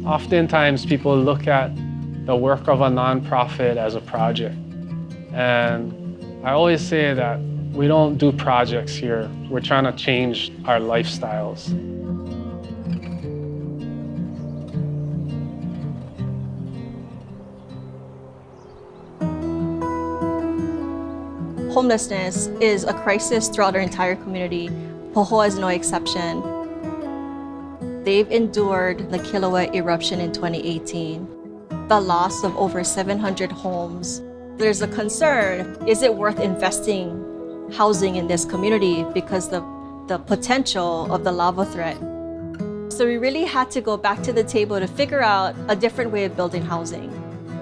Oftentimes people look at the work of a nonprofit as a project. And I always say that we don't do projects here. We're trying to change our lifestyles. Homelessness is a crisis throughout our entire community. Pohoa is no exception. They've endured the Kilauea eruption in 2018, the loss of over 700 homes. There's a concern, is it worth investing housing in this community because the potential of the lava threat? So we really had to go back to the table to figure out a different way of building housing.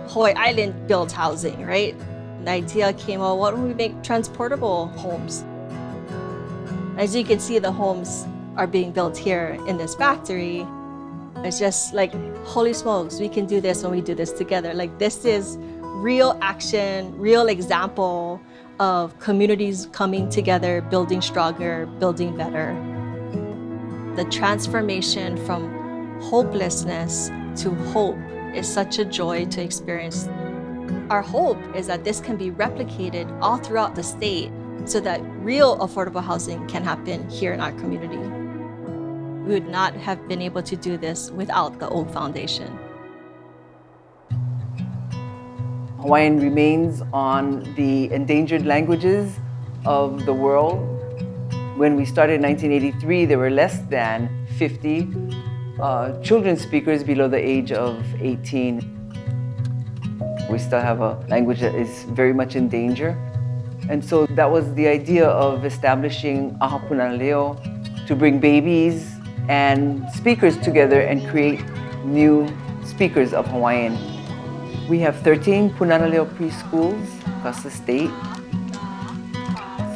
Hawaii Island built housing, right? The idea came out, why don't we make transportable homes? As you can see, the homes are being built here in this factory. It's just like, holy smokes, we can do this when we do this together. Like, this is real action, real example of communities coming together, building stronger, building better. The transformation from hopelessness to hope is such a joy to experience. Our hope is that this can be replicated all throughout the state so that real affordable housing can happen here in our community. We would not have been able to do this without the Oak Foundation. Hawaiian remains on the endangered languages of the world. When we started in 1983, there were less than 50 children speakers below the age of 18. We still have a language that is very much in danger. And so that was the idea of establishing Aha Punana to bring babies and speakers together and create new speakers of Hawaiian. We have 13 Punana Leo preschools across the state.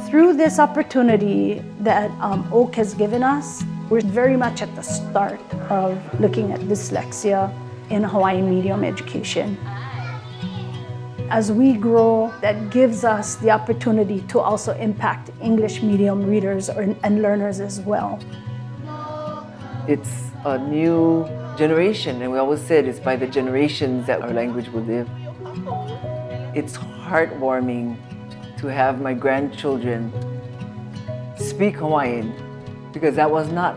Through this opportunity that Oak has given us, we're very much at the start of looking at dyslexia in Hawaiian medium education. As we grow, that gives us the opportunity to also impact English medium readers and learners as well. It's a new generation, and we always said it's by the generations that our language will live. It's heartwarming to have my grandchildren speak Hawaiian, because that was not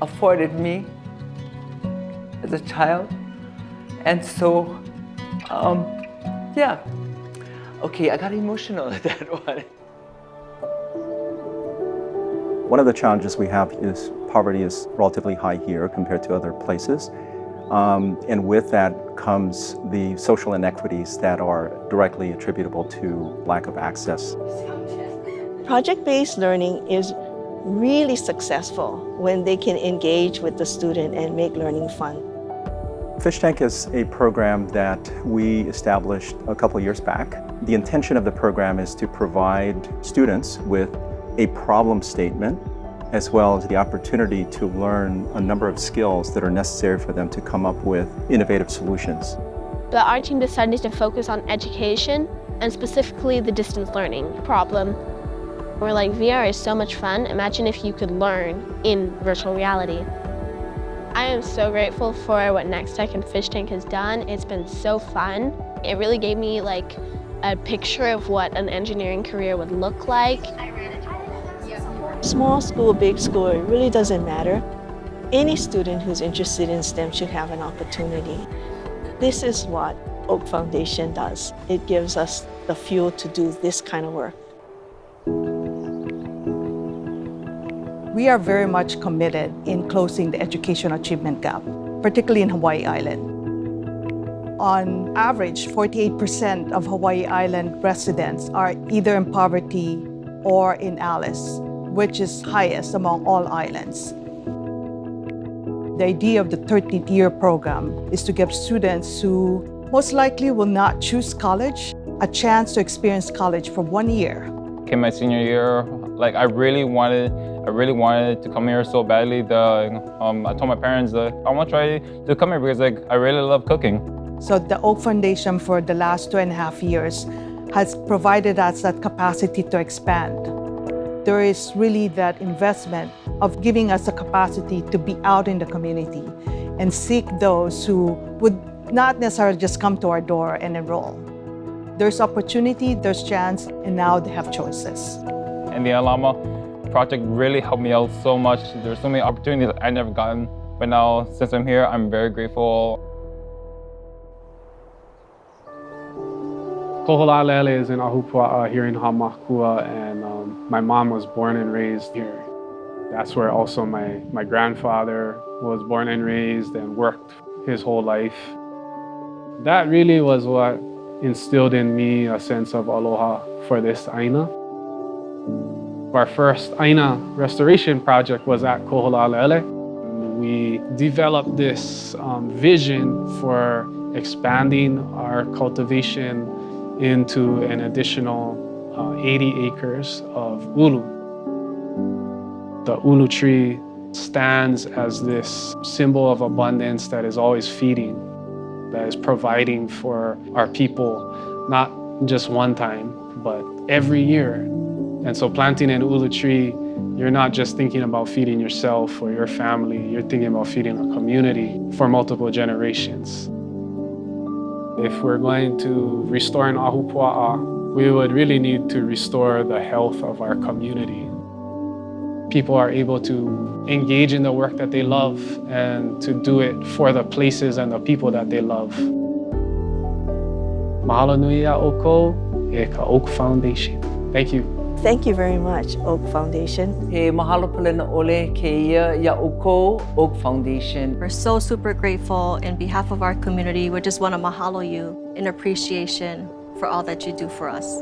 afforded me as a child. And so, yeah. Okay, I got emotional at that one. One of the challenges we have is poverty is relatively high here compared to other places. And with that comes the social inequities that are directly attributable to lack of access. Project-based learning is really successful when they can engage with the student and make learning fun. Fish Tank is a program that we established a couple of years back. The intention of the program is to provide students with a problem statement as well as the opportunity to learn a number of skills that are necessary for them to come up with innovative solutions. Our team decided to focus on education and specifically the distance learning problem. We're like, VR is so much fun. Imagine if you could learn in virtual reality. I am so grateful for what Next Tech and Fish Tank has done. It's been so fun. It really gave me like a picture of what an engineering career would look like. Small school, big school, it really doesn't matter. Any student who's interested in STEM should have an opportunity. This is what Oak Foundation does. It gives us the fuel to do this kind of work. We are very much committed in closing the education achievement gap, particularly in Hawaii Island. On average, 48% of Hawaii Island residents are either in poverty or in ALICE, which is highest among all islands. The idea of the 13th year program is to give students who most likely will not choose college a chance to experience college for 1 year. In my senior year, I really wanted to come here so badly that I told my parents that I want to try to come here because I really love cooking. So the Oak Foundation for the last 2.5 years has provided us that capacity to expand. There is really that investment of giving us the capacity to be out in the community and seek those who would not necessarily just come to our door and enroll. There's opportunity, there's chance, and now they have choices. And the Alama project really helped me out so much. There's so many opportunities I never gotten. But now, since I'm here, I'm very grateful. Koholalele is in Ahupua'a here in Hamakua, and my mom was born and raised here. That's where also my grandfather was born and raised and worked his whole life. That really was what instilled in me a sense of aloha for this Aina. Our first Aina Restoration project was at Koholalele. We developed this vision for expanding our cultivation into an additional 80 acres of ulu. The ulu tree stands as this symbol of abundance that is always feeding, that is providing for our people, not just one time, but every year. And so planting an ulu tree, you're not just thinking about feeding yourself or your family, you're thinking about feeding a community for multiple generations. If we're going to restore an Ahupua'a, we would really need to restore the health of our community. People are able to engage in the work that they love and to do it for the places and the people that they love. Mahalo nui a ʻoukou e ka Oak Foundation. Thank you. Thank you very much, Oak Foundation. He mahalo palena ole keia ya ʻoukou Oak Foundation. We're so super grateful. In behalf of our community, we just want to mahalo you in appreciation for all that you do for us.